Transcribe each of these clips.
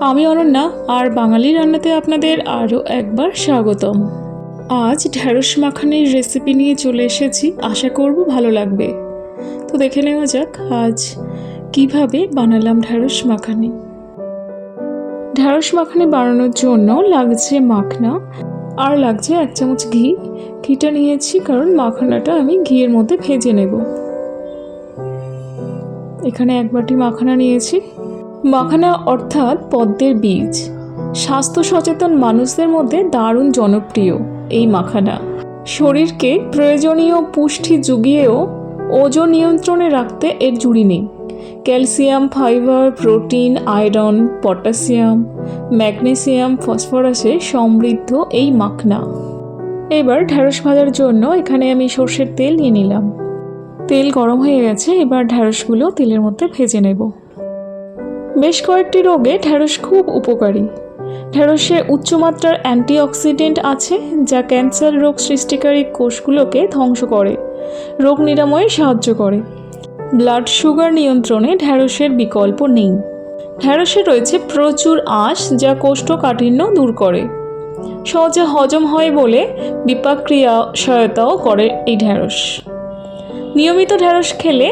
আমি অনন্যা আর বাঙালি রান্নাতে আপনাদের আরও একবার স্বাগতম। আজ ঢ্যাঁড়স মাখানির রেসিপি নিয়ে চলে এসেছি, আশা করব ভালো লাগবে। তো দেখে নেওয়া যাক আজ কিভাবে বানালাম ঢ্যাঁড়স মাখানি। ঢ্যাঁড়স মাখানি বানানোর জন্য লাগছে মাখনা আর লাগছে 1 চামচ ঘি। ঘিটা নিয়েছি কারণ মাখানাটা আমি ঘিয়ের মধ্যে ভেজে নেব। এখানে 1 বাটি মাখানা নিয়েছি। মাখানা অর্থাৎ পদ্মের বীজ। স্বাস্থ্য সচেতন মানুষদের মধ্যে দারুণ জনপ্রিয় এই মাখানা। শরীরকে প্রয়োজনীয় পুষ্টি জুগিয়েও ওজন নিয়ন্ত্রণে রাখতে এর জুড়ি নেই। Calcium, fibre, protein, iron, potassium, magnesium, ফসফরাসে সমৃদ্ধ এই মাখনা। এবার ঢ্যাঁড়স ভাজার জন্য এখানে আমি সর্ষের তেল নিয়ে নিলাম। তেল গরম হয়ে গেছে, এবার ঢ্যাঁড়সগুলো তেলের মধ্যে ভেজে নেব। বেশ কয়েকটি রোগে ঢ্যাঁড়স খুব উপকারী। ঢ্যাঁড়সে উচ্চমাত্রার অ্যান্টিঅক্সিডেন্ট আছে যা ক্যান্সার রোগ সৃষ্টিকারী কোষগুলোকে ধ্বংস করে, রোগ নিরাময়ে সাহায্য করে। ব্লাড সুগার নিয়ন্ত্রণে ঢ্যাঁড়সের বিকল্প নেই। ঢ্যাঁড়সে রয়েছে প্রচুর আঁশ যা কোষ্ঠকাঠিন্য দূর করে। সহজে হজম হয় বলে বিপাকক্রিয়া সহায়তাও করে এই ঢ্যাঁড়স। নিয়মিত ঢ্যাঁড়স খেলে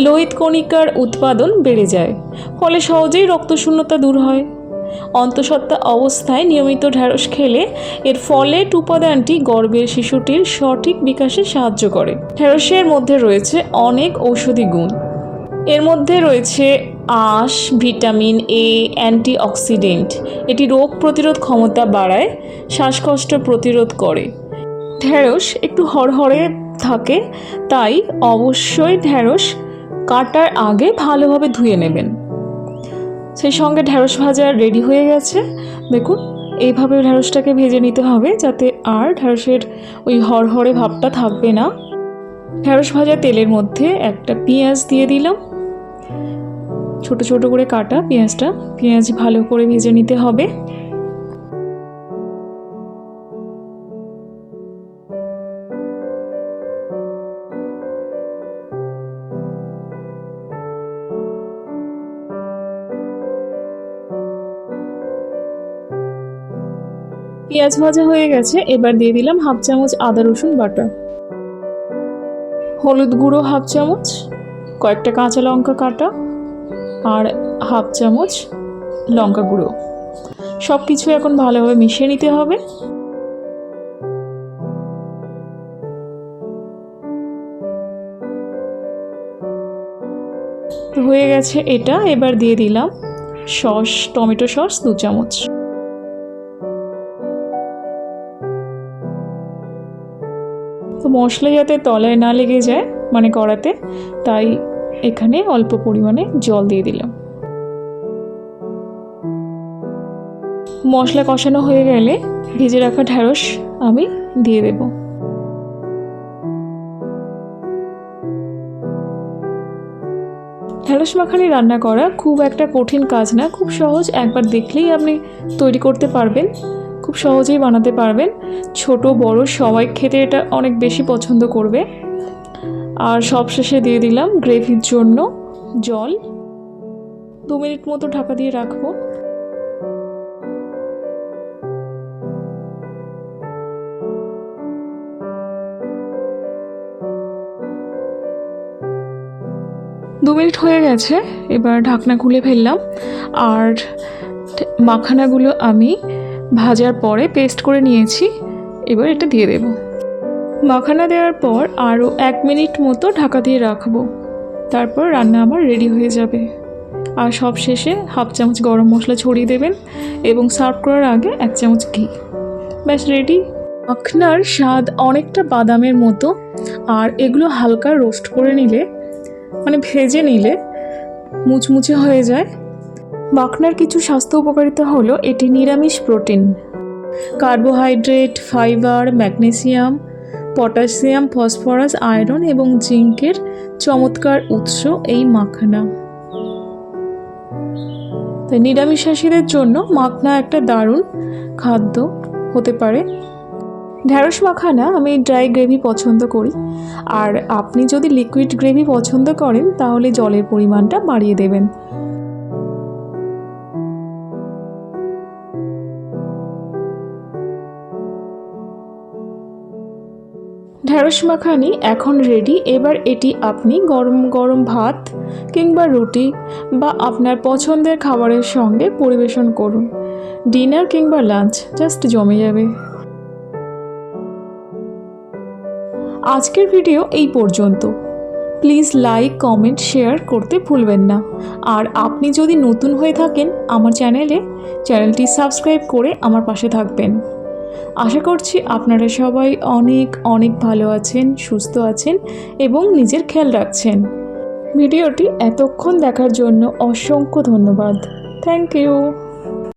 লোহিত কণিকার উৎপাদন বেড়ে যায়, ফলে সহজেই রক্তশূন্যতা দূর হয়। অন্তঃসত্ত্বা অবস্থায় নিয়মিত ঢ্যাঁড়স খেলে এর ফলেট উপাদানটি গর্ভের শিশুটির সঠিক বিকাশে সাহায্য করে। ঢ্যাঁড়সের মধ্যে রয়েছে অনেক ঔষধি গুণ। এর মধ্যে রয়েছে আঁশ, ভিটামিন এ, অ্যান্টিঅক্সিডেন্ট। এটি রোগ প্রতিরোধ ক্ষমতা বাড়ায়, শ্বাসকষ্ট প্রতিরোধ করে। ঢ্যাঁড়স একটু হরহরে থাকে, তাই অবশ্যই ঢ্যাঁড়স কাটার আগে ভালোভাবে ধুয়ে নেবেন। সেই সঙ্গে ঢ্যাঁড়স ভাজা রেডি হয়ে গেছে। দেখুন, এইভাবে ঢ্যাঁড়সটাকে ভেজে নিতে হবে যাতে আর ঢ্যাঁড়সের ওই হরহরে ভাবটা থাকবে না। ঢ্যাঁড়স ভাজা তেলের মধ্যে একটা পেঁয়াজ দিয়ে দিলাম, ছোট ছোট করে কাটা পেঁয়াজটা। পেঁয়াজ ভালো করে ভেজে নিতে হবে। পেঁয়াজ ভাজা হয়ে গেছে, এবার দিয়ে দিলাম 1/2 চামচ আদা রসুন বাটা, হলুদ গুঁড়ো 1/2 চামচ, কয়েকটা কাঁচা লঙ্কা কাটা আর 1/2 চামচ লঙ্কা গুঁড়ো। সব কিছু এখন ভালোভাবে মিশিয়ে নিতে হবে। তো হয়ে গেছে এটা। এবার দিয়ে দিলাম সস, টমেটো সস 2 চামচ। তো মশলা যাতে তলায় না লেগে যায়, মানে কড়াতে, তাই এখানে অল্প পরিমাণে জল দিয়ে দিলাম। মশলা কষানো হয়ে গেলে ভেজে রাখা ঢ্যাঁড়স আমি দিয়ে দেব। ঢ্যাঁড়স মাখানি রান্না করা খুব একটা কঠিন কাজ না, খুব সহজ। একবার দেখলেই আপনি তৈরি করতে পারবেন, খুব সহজেই বানাতে পারবেন। ছোট বড় সবাই খেতে এটা অনেক বেশি পছন্দ করবে। আর সবশেষে দিয়ে দিলাম গ্রেভির জন্য জল। 2 মিনিট মতো ঢাকা দিয়ে রাখবো। দু মিনিট হয়ে গেছে, এবার ঢাকনা খুলে ফেললাম। আর মাখানাগুলো আমি ভাজার পরে পেস্ট করে নিয়েছি, এবার এটা দিয়ে দেব। মাখানা দেওয়ার পর আরও 1 মিনিট মতো ঢাকা দিয়ে রাখবো, তারপর রান্না আমার রেডি হয়ে যাবে। আর সব শেষে 1/2 চামচ গরম মশলা ছড়িয়ে দেবেন এবং সার্ভ করার আগে 1 চামচ ঘি। ব্যাস রেডি। মাখনার স্বাদ অনেকটা বাদামের মতো, আর এগুলো হালকা রোস্ট করে নিলে, মানে ভেজে নিলে মুচমুচে হয়ে যায়। মাখনার কিছু স্বাস্থ্য উপকারিতা হলো এটি নিরামিষ protein, carbohydrate, fibre, magnesium, potassium, phosphorus, iron এবং জিঙ্কের চমৎকার উৎস এই মাখনা। তাই নিরামিষাশীদের জন্য মাখনা একটা দারুণ খাদ্য হতে পারে। ঢ্যাঁড়স মাখানা আমি ড্রাই গ্রেভি পছন্দ করি, আর আপনি যদি লিকুইড গ্রেভি পছন্দ করেন তাহলে জলের পরিমাণটা বাড়িয়ে দেবেন। ঢ্যাঁড়স মাখানি এখন রেডি। এবার এটি আপনি গরম গরম ভাত কিংবা রুটি বা আপনার পছন্দের খাবারের সঙ্গে পরিবেশন করুন। ডিনার কিংবা লাঞ্চ জাস্ট জমে যাবে। আজকের ভিডিও এই পর্যন্ত। প্লিজ লাইক, কমেন্ট, শেয়ার করতে ভুলবেন না। আর আপনি যদি নতুন হয়ে থাকেন আমার চ্যানেলটি সাবস্ক্রাইব করে আমার পাশে থাকবেন। আশা করছি আপনারা সবাই অনেক অনেক ভালো আছেন, সুস্থ আছেন এবং নিজের খেয়াল রাখছেন। ভিডিওটি এতক্ষণ দেখার জন্য অসংখ্য ধন্যবাদ। Thank you.